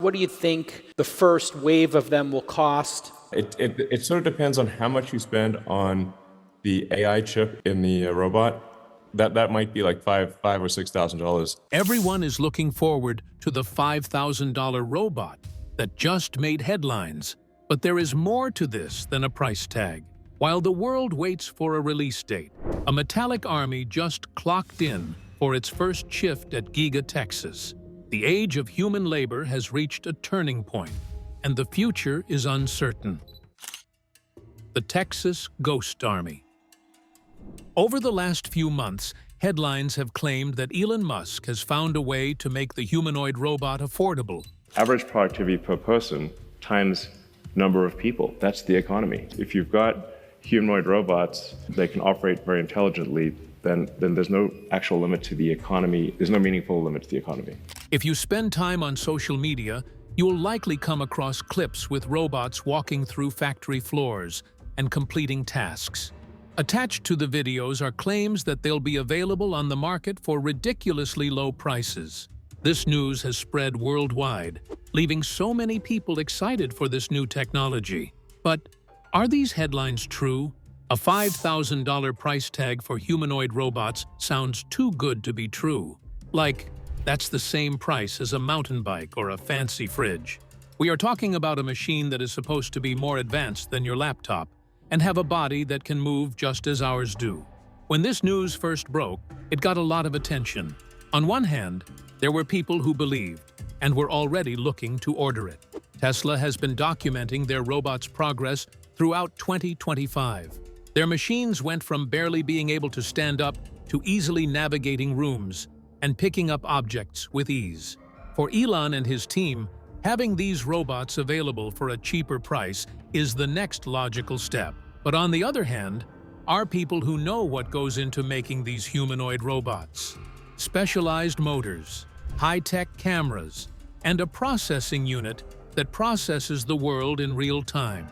What do you think the first wave of them will cost? It sort of depends on how much you spend on the AI chip in the robot. That might be like five or $6,000. Everyone is looking forward to the $5,000 robot that just made headlines. But there is more to this than a price tag. While the world waits for a release date, a metallic army just clocked in for its first shift at Giga Texas. The age of human labor has reached a turning point, and the future is uncertain. The Texas Ghost Army. Over the last few months, headlines have claimed that Elon Musk has found a way to make the humanoid robot affordable. Average productivity per person times number of people. That's the economy. If you've got humanoid robots that can operate very intelligently, then there's no actual limit to the economy. There's no meaningful limit to the economy. If you spend time on social media, you will likely come across clips with robots walking through factory floors and completing tasks. Attached to the videos are claims that they'll be available on the market for ridiculously low prices. This news has spread worldwide, leaving so many people excited for this new technology. But are these headlines true? A $5,000 price tag for humanoid robots sounds too good to be true. Like, that's the same price as a mountain bike or a fancy fridge. We are talking about a machine that is supposed to be more advanced than your laptop and have a body that can move just as ours do. When this news first broke, it got a lot of attention. On one hand, there were people who believed and were already looking to order it. Tesla has been documenting their robot's progress throughout 2025. Their machines went from barely being able to stand up to easily navigating rooms and picking up objects with ease. For Elon and his team, having these robots available for a cheaper price is the next logical step. But on the other hand, are people who know what goes into making these humanoid robots. Specialized motors, high-tech cameras, and a processing unit that processes the world in real time.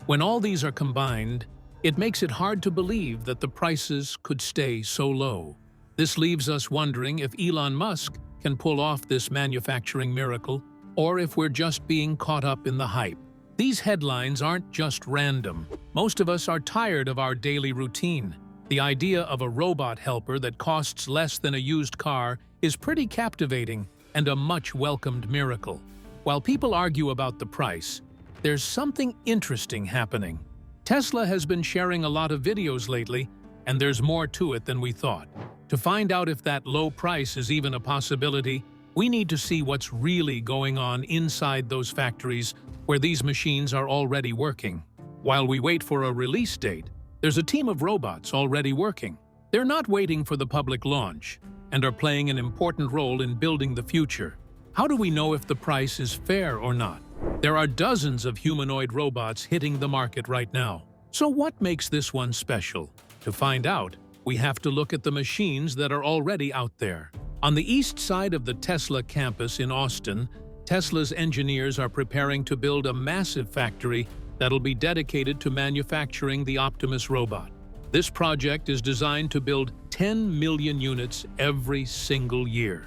When all these are combined, it makes it hard to believe that the prices could stay so low. This leaves us wondering if Elon Musk can pull off this manufacturing miracle, or if we're just being caught up in the hype. These headlines aren't just random. Most of us are tired of our daily routine. The idea of a robot helper that costs less than a used car is pretty captivating and a much welcomed miracle. While people argue about the price, there's something interesting happening. Tesla has been sharing a lot of videos lately, and there's more to it than we thought. To find out if that low price is even a possibility, we need to see what's really going on inside those factories where these machines are already working. While we wait for a release date, there's a team of robots already working. They're not waiting for the public launch and are playing an important role in building the future. How do we know if the price is fair or not? There are dozens of humanoid robots hitting the market right now. So what makes this one special? To find out, we have to look at the machines that are already out there. On the east side of the Tesla campus in Austin, Tesla's engineers are preparing to build a massive factory that'll be dedicated to manufacturing the Optimus robot. This project is designed to build 10 million units every single year.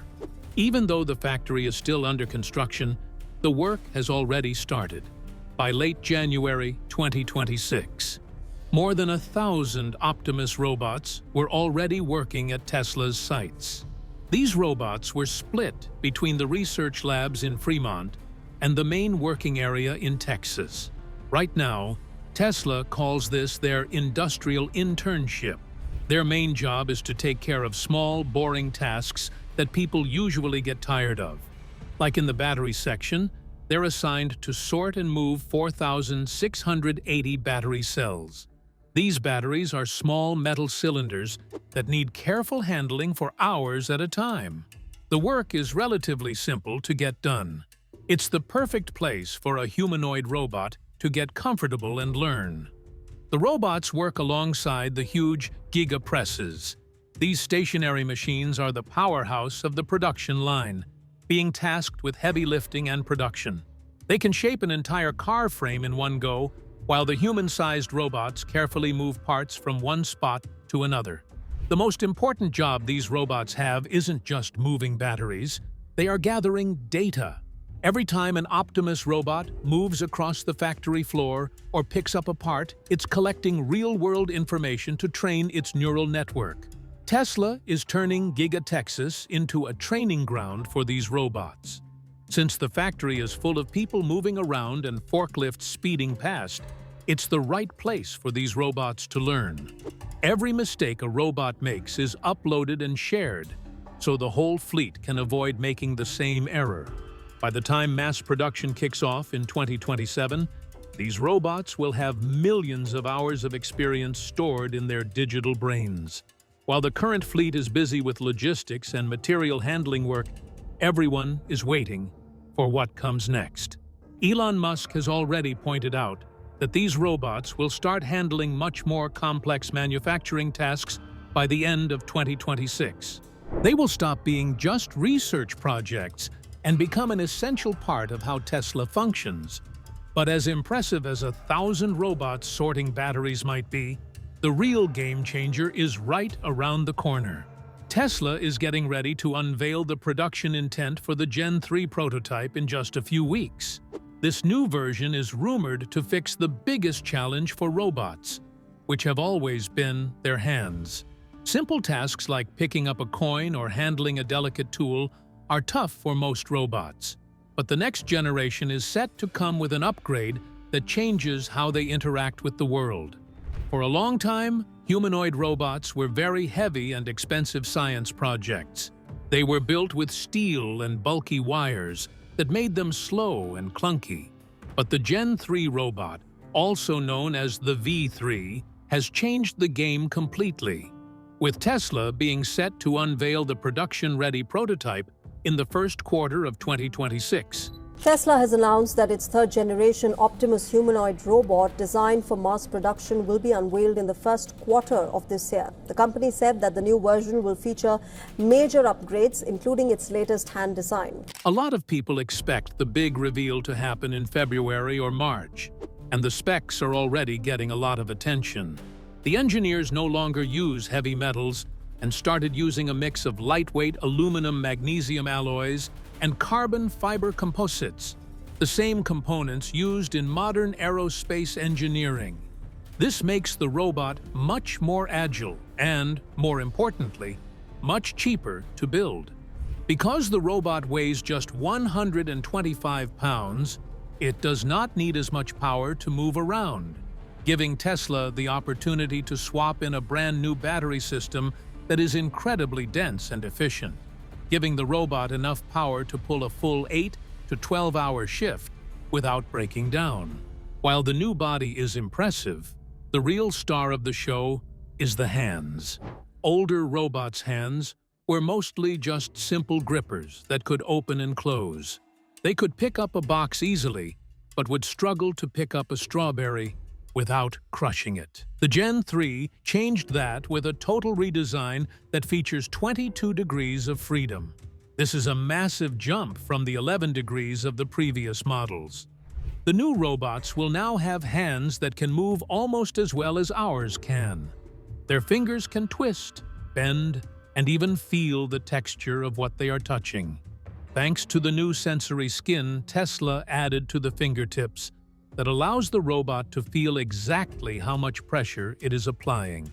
Even though the factory is still under construction, the work has already started. By late January 2026, more than 1,000 Optimus robots were already working at Tesla's sites. These robots were split between the research labs in Fremont and the main working area in Texas. Right now, Tesla calls this their industrial internship. Their main job is to take care of small, boring tasks that people usually get tired of. Like in the battery section, they're assigned to sort and move 4,680 battery cells. These batteries are small metal cylinders that need careful handling for hours at a time. The work is relatively simple to get done. It's the perfect place for a humanoid robot to get comfortable and learn. The robots work alongside the huge Giga presses. These stationary machines are the powerhouse of the production line, being tasked with heavy lifting and production. They can shape an entire car frame in one go, while the human-sized robots carefully move parts from one spot to another. The most important job these robots have isn't just moving batteries, they are gathering data. Every time an Optimus robot moves across the factory floor or picks up a part, it's collecting real-world information to train its neural network. Tesla is turning Giga Texas into a training ground for these robots. Since the factory is full of people moving around and forklifts speeding past, it's the right place for these robots to learn. Every mistake a robot makes is uploaded and shared, so the whole fleet can avoid making the same error. By the time mass production kicks off in 2027, these robots will have millions of hours of experience stored in their digital brains. While the current fleet is busy with logistics and material handling work, everyone is waiting for what comes next. Elon Musk has already pointed out that these robots will start handling much more complex manufacturing tasks by the end of 2026. They will stop being just research projects and become an essential part of how Tesla functions. But as impressive as 1,000 robots sorting batteries might be, the real game changer is right around the corner. Tesla is getting ready to unveil the production intent for the Gen 3 prototype in just a few weeks. This new version is rumored to fix the biggest challenge for robots, which have always been their hands. Simple tasks like picking up a coin or handling a delicate tool are tough for most robots. But the next generation is set to come with an upgrade that changes how they interact with the world. For a long time, humanoid robots were very heavy and expensive science projects. They were built with steel and bulky wires that made them slow and clunky. But the Gen 3 robot, also known as the V3, has changed the game completely, with Tesla being set to unveil the production-ready prototype in the first quarter of 2026. Tesla has announced that its third-generation Optimus humanoid robot designed for mass production will be unveiled in the first quarter of this year. The company said that the new version will feature major upgrades, including its latest hand design. A lot of people expect the big reveal to happen in February or March, and the specs are already getting a lot of attention. The engineers no longer use heavy metals and started using a mix of lightweight aluminum-magnesium alloys and carbon fiber composites, the same components used in modern aerospace engineering. This makes the robot much more agile and, more importantly, much cheaper to build. Because the robot weighs just 125 pounds, it does not need as much power to move around, giving Tesla the opportunity to swap in a brand new battery system that is incredibly dense and efficient, giving the robot enough power to pull a full 8 to 12-hour shift without breaking down. While the new body is impressive, the real star of the show is the hands. Older robots' hands were mostly just simple grippers that could open and close. They could pick up a box easily, but would struggle to pick up a strawberry without crushing it. The Gen 3 changed that with a total redesign that features 22 degrees of freedom. This is a massive jump from the 11 degrees of the previous models. The new robots will now have hands that can move almost as well as ours can. Their fingers can twist, bend, and even feel the texture of what they are touching. Thanks to the new sensory skin Tesla added to the fingertips, that allows the robot to feel exactly how much pressure it is applying.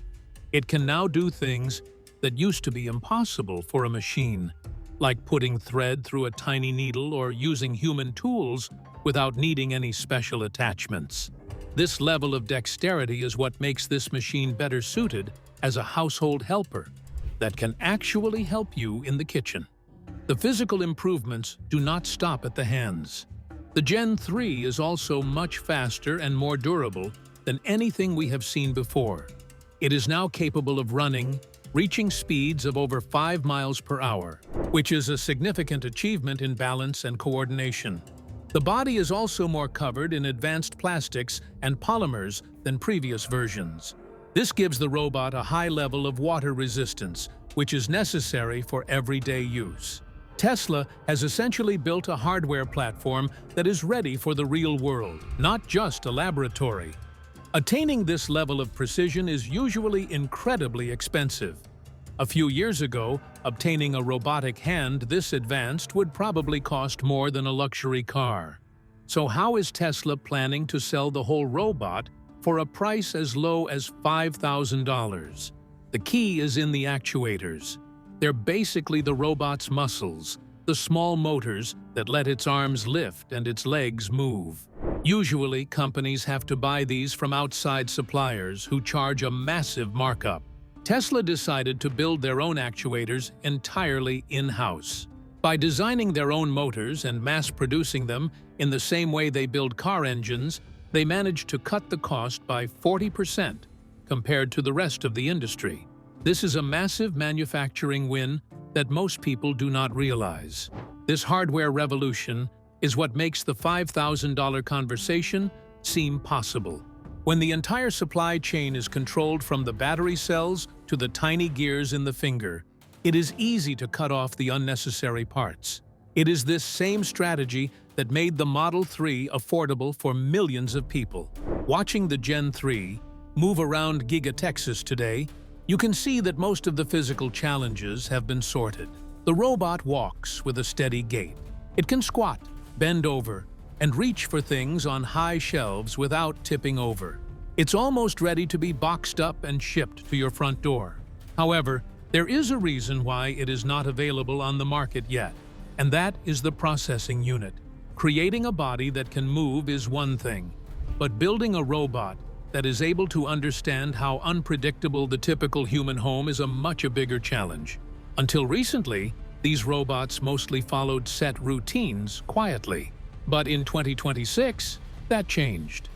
It can now do things that used to be impossible for a machine, like putting thread through a tiny needle or using human tools without needing any special attachments. This level of dexterity is what makes this machine better suited as a household helper that can actually help you in the kitchen. The physical improvements do not stop at the hands. The Gen 3 is also much faster and more durable than anything we have seen before. It is now capable of reaching speeds of over 5 miles per hour, which is a significant achievement in balance and coordination. The body is also more covered in advanced plastics and polymers than previous versions. This gives the robot a high level of water resistance, which is necessary for everyday use. Tesla has essentially built a hardware platform that is ready for the real world, not just a laboratory. Attaining this level of precision is usually incredibly expensive. A few years ago, obtaining a robotic hand this advanced would probably cost more than a luxury car. So how is Tesla planning to sell the whole robot for a price as low as $5,000? The key is in the actuators. They're basically the robot's muscles, the small motors that let its arms lift and its legs move. Usually, companies have to buy these from outside suppliers who charge a massive markup. Tesla decided to build their own actuators entirely in-house. By designing their own motors and mass-producing them in the same way they build car engines, they managed to cut the cost by 40% compared to the rest of the industry. This is a massive manufacturing win that most people do not realize. This hardware revolution is what makes the $5,000 conversation seem possible. When the entire supply chain is controlled from the battery cells to the tiny gears in the finger, it is easy to cut off the unnecessary parts. It is this same strategy that made the Model 3 affordable for millions of people. Watching the Gen 3 move around Giga Texas today, you can see that most of the physical challenges have been sorted. The robot walks with a steady gait. It can squat, bend over, and reach for things on high shelves without tipping over. It's almost ready to be boxed up and shipped to your front door. However, there is a reason why it is not available on the market yet, and that is the processing unit. Creating a body that can move is one thing, but building a robot that is able to understand how unpredictable the typical human home is a much bigger challenge. Until recently, these robots mostly followed set routines quietly. But in 2026, that changed.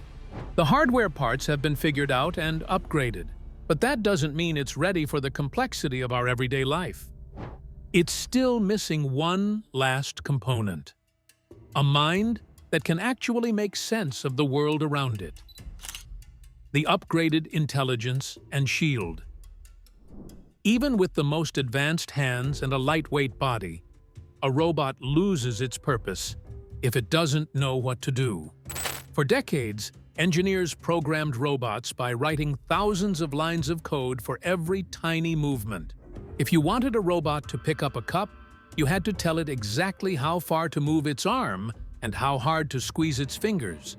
The hardware parts have been figured out and upgraded, but that doesn't mean it's ready for the complexity of our everyday life. It's still missing one last component: a mind that can actually make sense of the world around it. The upgraded intelligence and shield. Even with the most advanced hands and a lightweight body, a robot loses its purpose if it doesn't know what to do. For decades, engineers programmed robots by writing thousands of lines of code for every tiny movement. If you wanted a robot to pick up a cup, you had to tell it exactly how far to move its arm and how hard to squeeze its fingers.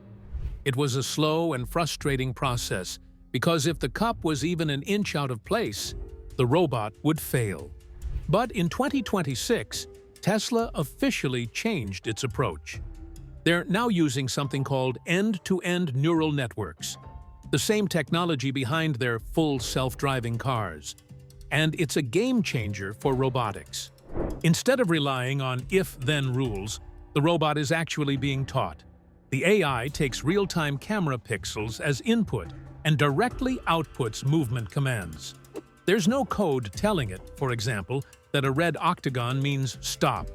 It was a slow and frustrating process because if the cup was even an inch out of place, the robot would fail. But in 2026, Tesla officially changed its approach. They're now using something called end-to-end neural networks, the same technology behind their full self-driving cars. And it's a game changer for robotics. Instead of relying on if-then rules, the robot is actually being taught. The AI takes real-time camera pixels as input and directly outputs movement commands. There's no code telling it, for example, that a red octagon means stop.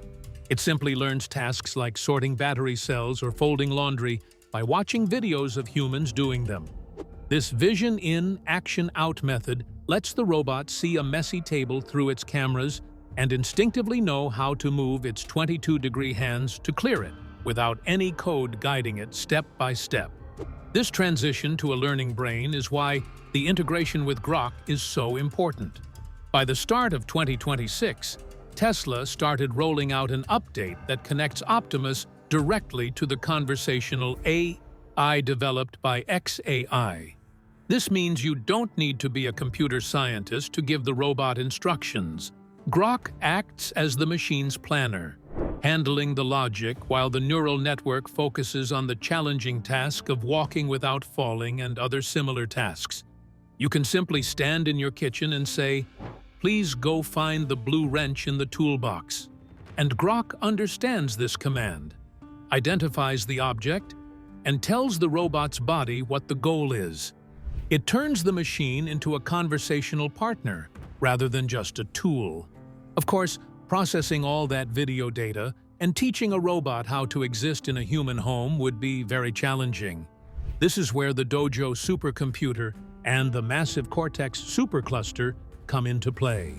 It simply learns tasks like sorting battery cells or folding laundry by watching videos of humans doing them. This vision in, action out method lets the robot see a messy table through its cameras and instinctively know how to move its 22-degree hands to clear it, without any code guiding it step by step. This transition to a learning brain is why the integration with Grok is so important. By the start of 2026, Tesla started rolling out an update that connects Optimus directly to the conversational AI developed by xAI. This means you don't need to be a computer scientist to give the robot instructions. Grok acts as the machine's planner, handling the logic while the neural network focuses on the challenging task of walking without falling and other similar tasks. You can simply stand in your kitchen and say, "Please go find the blue wrench in the toolbox." And Grok understands this command, identifies the object, and tells the robot's body what the goal is. It turns the machine into a conversational partner rather than just a tool. Of course, processing all that video data and teaching a robot how to exist in a human home would be very challenging. This is where the Dojo supercomputer and the massive Cortex supercluster come into play.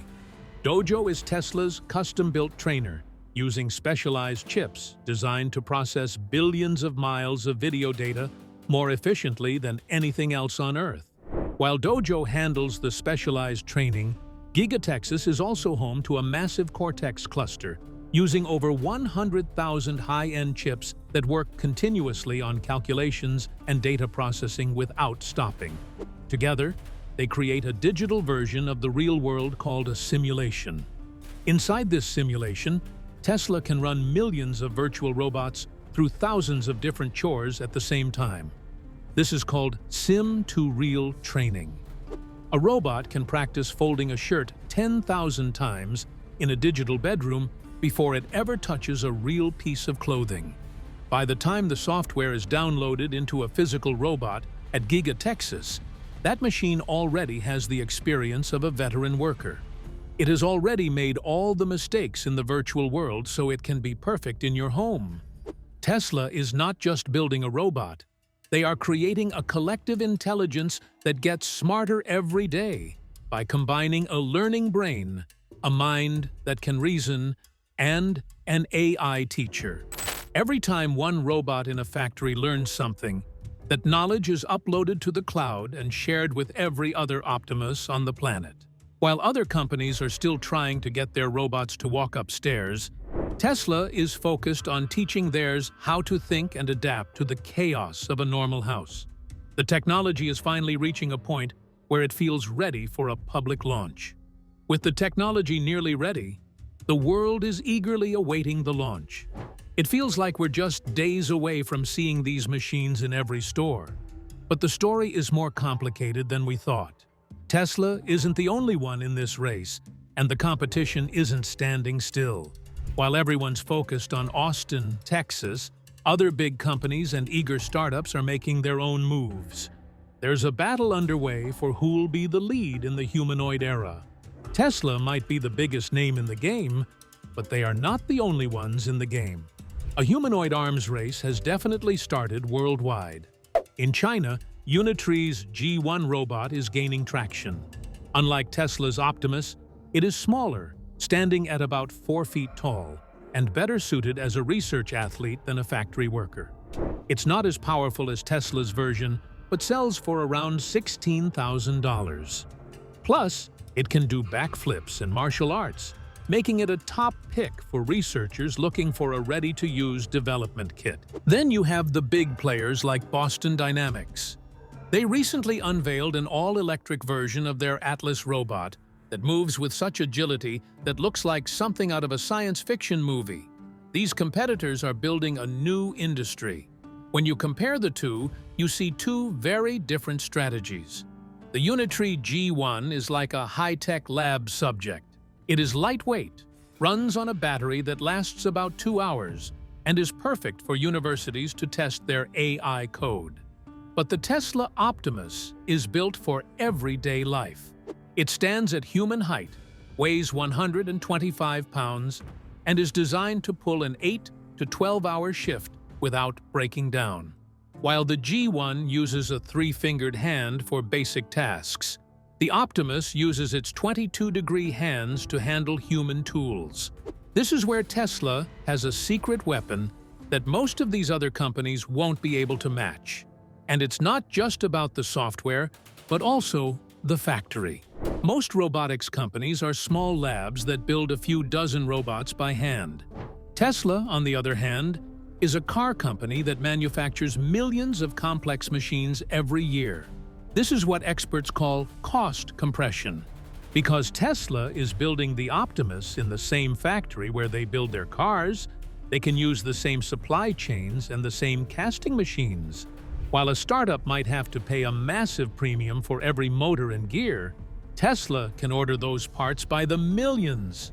Dojo is Tesla's custom-built trainer, using specialized chips designed to process billions of miles of video data more efficiently than anything else on Earth. While Dojo handles the specialized training, Giga Texas is also home to a massive Cortex cluster, using over 100,000 high-end chips that work continuously on calculations and data processing without stopping. Together, they create a digital version of the real world called a simulation. Inside this simulation, Tesla can run millions of virtual robots through thousands of different chores at the same time. This is called sim-to-real training. A robot can practice folding a shirt 10,000 times in a digital bedroom before it ever touches a real piece of clothing. By the time the software is downloaded into a physical robot at Giga Texas, that machine already has the experience of a veteran worker. It has already made all the mistakes in the virtual world so it can be perfect in your home. Tesla is not just building a robot. They are creating a collective intelligence that gets smarter every day by combining a learning brain, a mind that can reason, and an AI teacher. Every time one robot in a factory learns something, that knowledge is uploaded to the cloud and shared with every other Optimus on the planet. While other companies are still trying to get their robots to walk upstairs, Tesla is focused on teaching theirs how to think and adapt to the chaos of a normal house. The technology is finally reaching a point where it feels ready for a public launch. With the technology nearly ready, the world is eagerly awaiting the launch. It feels like we're just days away from seeing these machines in every store. But the story is more complicated than we thought. Tesla isn't the only one in this race, and the competition isn't standing still. While everyone's focused on Austin, Texas, other big companies and eager startups are making their own moves. There's a battle underway for who'll be the lead in the humanoid era. Tesla might be the biggest name in the game, but they are not the only ones in the game. A humanoid arms race has definitely started worldwide. In China, Unitree's G1 robot is gaining traction. Unlike Tesla's Optimus, it is smaller, standing at about 4 feet tall, and better suited as a research athlete than a factory worker. It's not as powerful as Tesla's version, but sells for around $16,000. Plus, it can do backflips and martial arts, making it a top pick for researchers looking for a ready-to-use development kit. Then you have the big players like Boston Dynamics. They recently unveiled an all-electric version of their Atlas robot that moves with such agility that looks like something out of a science fiction movie. These competitors are building a new industry. When you compare the two, you see two very different strategies. The Unitree G1 is like a high-tech lab subject. It is lightweight, runs on a battery that lasts about 2 hours, and is perfect for universities to test their AI code. But the Tesla Optimus is built for everyday life. It stands at human height, weighs 125 pounds, and is designed to pull an 8 to 12-hour shift without breaking down. While the G1 uses a 3-fingered hand for basic tasks, the Optimus uses its 22-degree hands to handle human tools. This is where Tesla has a secret weapon that most of these other companies won't be able to match. And it's not just about the software, but also the factory. Most robotics companies are small labs that build a few dozen robots by hand. Tesla, on the other hand, is a car company that manufactures millions of complex machines every year. This is what experts call cost compression. Because Tesla is building the Optimus in the same factory where they build their cars, they can use the same supply chains and the same casting machines. While a startup might have to pay a massive premium for every motor and gear, Tesla can order those parts by the millions.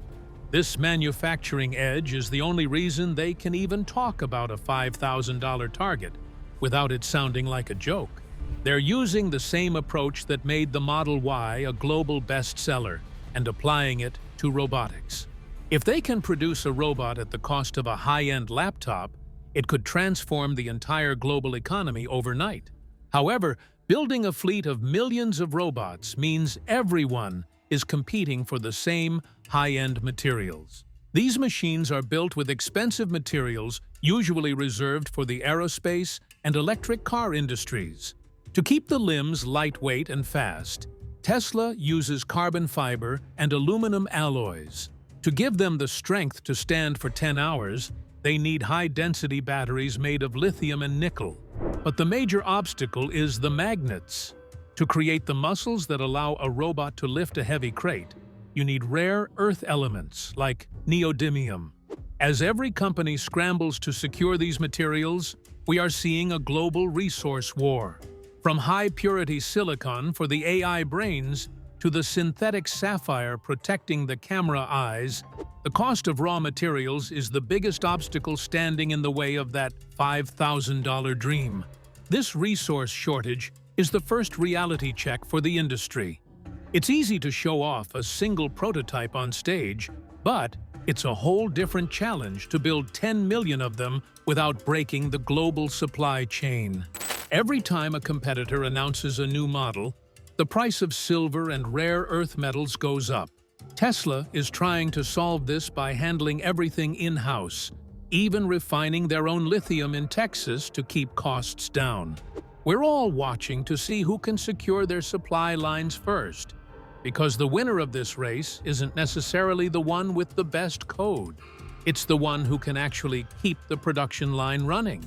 This manufacturing edge is the only reason they can even talk about a $5,000 target without it sounding like a joke. They're using the same approach that made the Model Y a global bestseller and applying it to robotics. If they can produce a robot at the cost of a high-end laptop, it could transform the entire global economy overnight. However, building a fleet of millions of robots means everyone is competing for the same high-end materials. These machines are built with expensive materials usually reserved for the aerospace and electric car industries. To keep the limbs lightweight and fast, Tesla uses carbon fiber and aluminum alloys. To give them the strength to stand for 10 hours, they need high-density batteries made of lithium and nickel. But the major obstacle is the magnets. To create the muscles that allow a robot to lift a heavy crate, you need rare earth elements like neodymium. As every company scrambles to secure these materials, we are seeing a global resource war. From high-purity silicon for the AI brains to the synthetic sapphire protecting the camera eyes, the cost of raw materials is the biggest obstacle standing in the way of that $5,000 dream. This resource shortage is the first reality check for the industry. It's easy to show off a single prototype on stage, but it's a whole different challenge to build 10 million of them without breaking the global supply chain. Every time a competitor announces a new model, the price of silver and rare earth metals goes up. Tesla is trying to solve this by handling everything in-house, even refining their own lithium in Texas to keep costs down. We're all watching to see who can secure their supply lines first, because the winner of this race isn't necessarily the one with the best code. It's the one who can actually keep the production line running.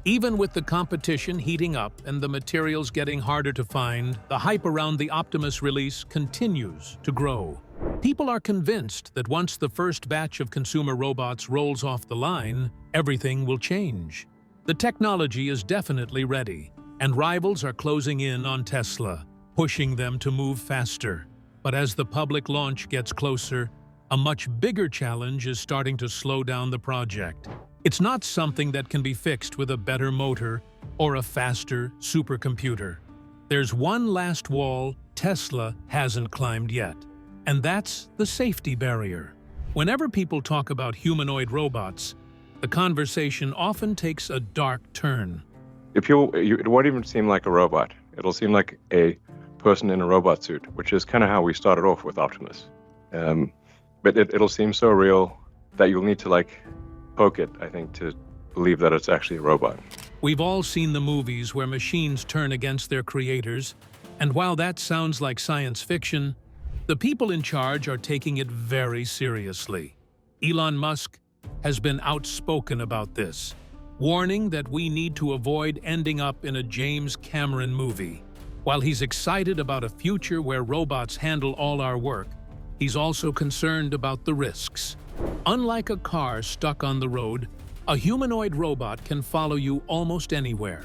Even with the competition heating up and the materials getting harder to find, the hype around the Optimus release continues to grow. People are convinced that once the first batch of consumer robots rolls off the line, everything will change. The technology is definitely ready, and rivals are closing in on Tesla, pushing them to move faster. But as the public launch gets closer, a much bigger challenge is starting to slow down the project. It's not something that can be fixed with a better motor or a faster supercomputer. There's one last wall Tesla hasn't climbed yet, and that's the safety barrier. Whenever people talk about humanoid robots, the conversation often takes a dark turn. It won't even seem like a robot. It'll seem like a person in a robot suit, which is kind of how we started off with Optimus. But it'll seem so real that you'll need to poke it, I think, to believe that it's actually a robot. We've all seen the movies where machines turn against their creators, and while that sounds like science fiction, the people in charge are taking it very seriously. Elon Musk has been outspoken about this, warning that we need to avoid ending up in a James Cameron movie. While he's excited about a future where robots handle all our work, he's also concerned about the risks. Unlike a car stuck on the road, a humanoid robot can follow you almost anywhere.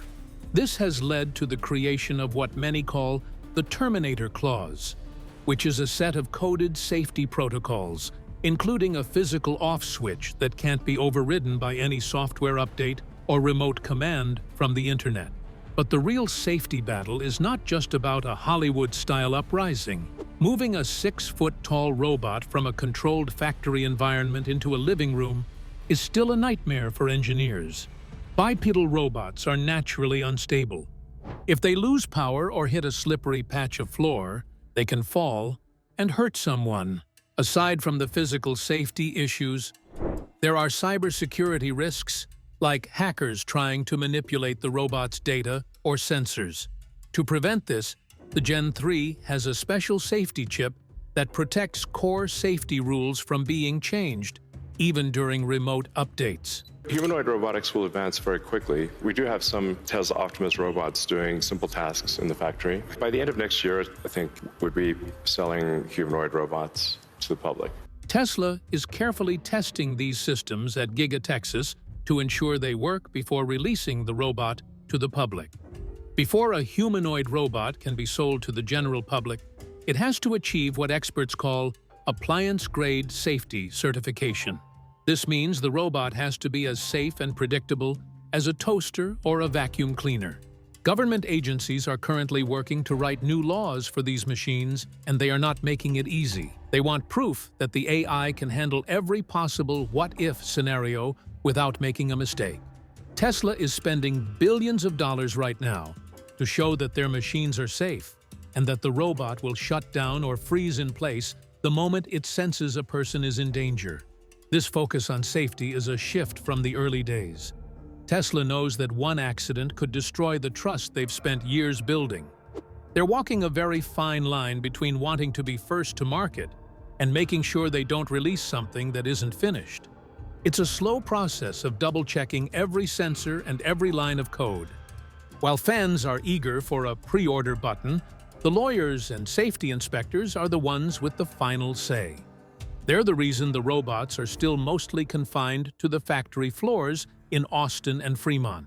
This has led to the creation of what many call the Terminator Clause, which is a set of coded safety protocols, including a physical off switch that can't be overridden by any software update or remote command from the internet. But the real safety battle is not just about a Hollywood-style uprising. Moving a 6-foot-tall robot from a controlled factory environment into a living room is still a nightmare for engineers. Bipedal robots are naturally unstable. If they lose power or hit a slippery patch of floor, they can fall and hurt someone. Aside from the physical safety issues, there are cybersecurity risks, like hackers trying to manipulate the robot's data or sensors. To prevent this, the Gen 3 has a special safety chip that protects core safety rules from being changed, even during remote updates. Humanoid robotics will advance very quickly. We do have some Tesla Optimus robots doing simple tasks in the factory. By the end of next year, I think we'll be selling humanoid robots to the public. Tesla is carefully testing these systems at Giga Texas to ensure they work before releasing the robot to the public. Before a humanoid robot can be sold to the general public, it has to achieve what experts call appliance-grade safety certification. This means the robot has to be as safe and predictable as a toaster or a vacuum cleaner. Government agencies are currently working to write new laws for these machines, and they are not making it easy. They want proof that the AI can handle every possible what-if scenario without making a mistake. Tesla is spending billions of dollars right now to show that their machines are safe and that the robot will shut down or freeze in place the moment it senses a person is in danger. This focus on safety is a shift from the early days. Tesla knows that one accident could destroy the trust they've spent years building. They're walking a very fine line between wanting to be first to market and making sure they don't release something that isn't finished. It's a slow process of double-checking every sensor and every line of code. While fans are eager for a pre-order button, the lawyers and safety inspectors are the ones with the final say. They're the reason the robots are still mostly confined to the factory floors in Austin and Fremont.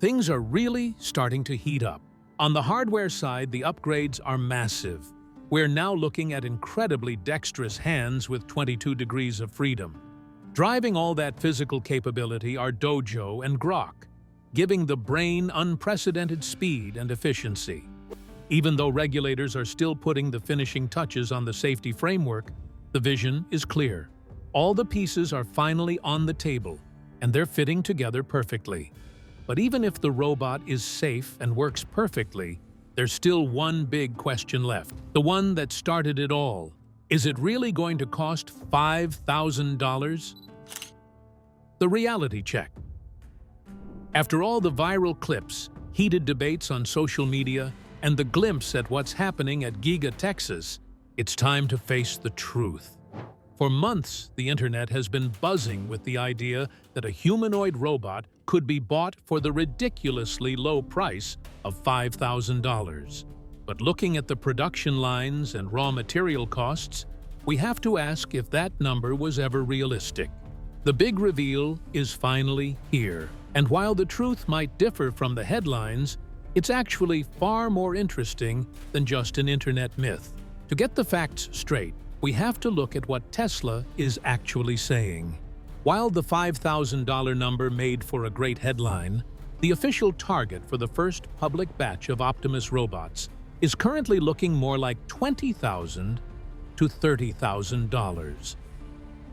Things are really starting to heat up. On the hardware side, the upgrades are massive. We're now looking at incredibly dexterous hands with 22 degrees of freedom. Driving all that physical capability are Dojo and Grok, giving the brain unprecedented speed and efficiency. Even though regulators are still putting the finishing touches on the safety framework, the vision is clear. All the pieces are finally on the table, and they're fitting together perfectly. But even if the robot is safe and works perfectly, there's still one big question left, the one that started it all. Is it really going to cost $5,000? The reality check. After all the viral clips, heated debates on social media, and the glimpse at what's happening at Giga Texas, it's time to face the truth. For months, the internet has been buzzing with the idea that a humanoid robot could be bought for the ridiculously low price of $5,000. But looking at the production lines and raw material costs, we have to ask if that number was ever realistic. The big reveal is finally here. And while the truth might differ from the headlines, it's actually far more interesting than just an internet myth. To get the facts straight, we have to look at what Tesla is actually saying. While the $5,000 number made for a great headline, the official target for the first public batch of Optimus robots is currently looking more like $20,000 to $30,000.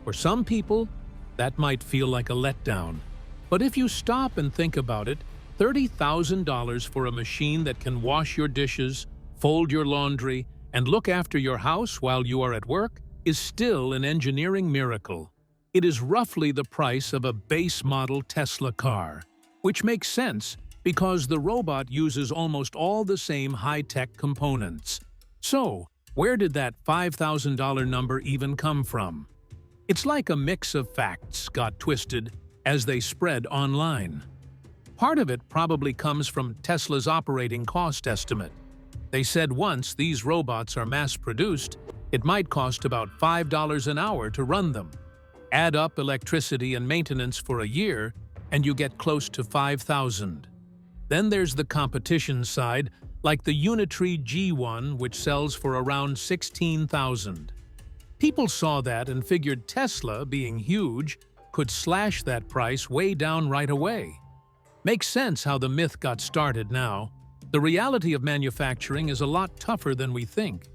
For some people, that might feel like a letdown. But if you stop and think about it, $30,000 for a machine that can wash your dishes, fold your laundry, and look after your house while you are at work is still an engineering miracle. It is roughly the price of a base model Tesla car, which makes sense because the robot uses almost all the same high-tech components. So, where did that $5,000 number even come from? It's like a mix of facts got twisted as they spread online. Part of it probably comes from Tesla's operating cost estimate. They said once these robots are mass-produced, it might cost about $5 an hour to run them. Add up electricity and maintenance for a year, and you get close to $5,000. Then there's the competition side, like the Unitree G1, which sells for around $16,000. People saw that and figured Tesla, being huge, could slash that price way down right away. Makes sense how the myth got started now. The reality of manufacturing is a lot tougher than we think.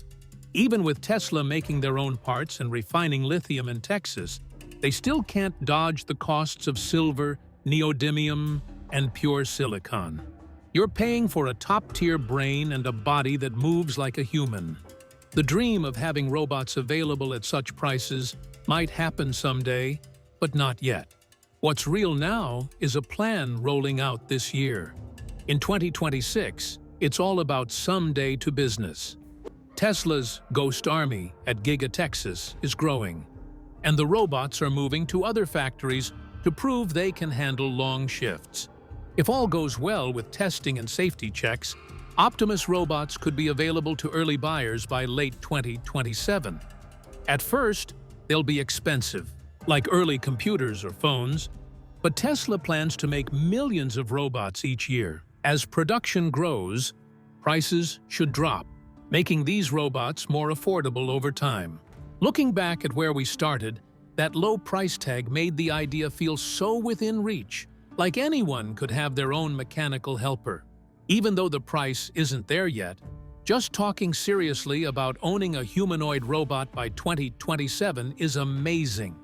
Even with Tesla making their own parts and refining lithium in Texas, they still can't dodge the costs of silver, neodymium, and pure silicon. You're paying for a top-tier brain and a body that moves like a human. The dream of having robots available at such prices might happen someday, but not yet. What's real now is a plan rolling out this year. In 2026, it's all about someday to business. Tesla's Ghost Army at Giga Texas is growing, and the robots are moving to other factories to prove they can handle long shifts. If all goes well with testing and safety checks, Optimus robots could be available to early buyers by late 2027. At first, they'll be expensive, like early computers or phones, but Tesla plans to make millions of robots each year. As production grows, prices should drop, making these robots more affordable over time. Looking back at where we started, that low price tag made the idea feel so within reach, like anyone could have their own mechanical helper. Even though the price isn't there yet, just talking seriously about owning a humanoid robot by 2027 is amazing.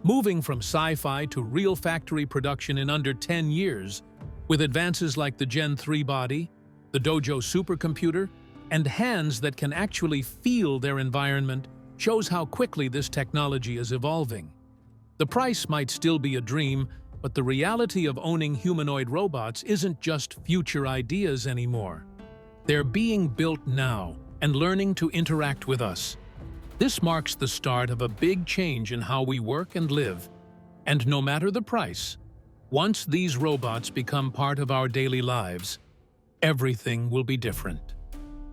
Moving from sci-fi to real factory production in under 10 years, with advances like the Gen 3 body, the Dojo supercomputer, and hands that can actually feel their environment, shows how quickly this technology is evolving. The price might still be a dream, but the reality of owning humanoid robots isn't just future ideas anymore. They're being built now and learning to interact with us. This marks the start of a big change in how we work and live. And no matter the price, once these robots become part of our daily lives, everything will be different.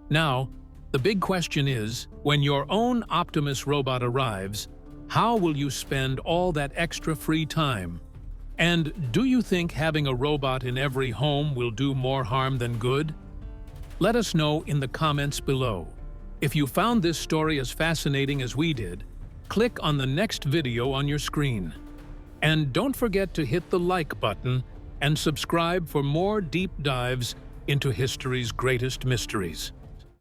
Now, the big question is, when your own Optimus robot arrives, how will you spend all that extra free time? And do you think having a robot in every home will do more harm than good? Let us know in the comments below. If you found this story as fascinating as we did, click on the next video on your screen. And don't forget to hit the like button and subscribe for more deep dives into history's greatest mysteries.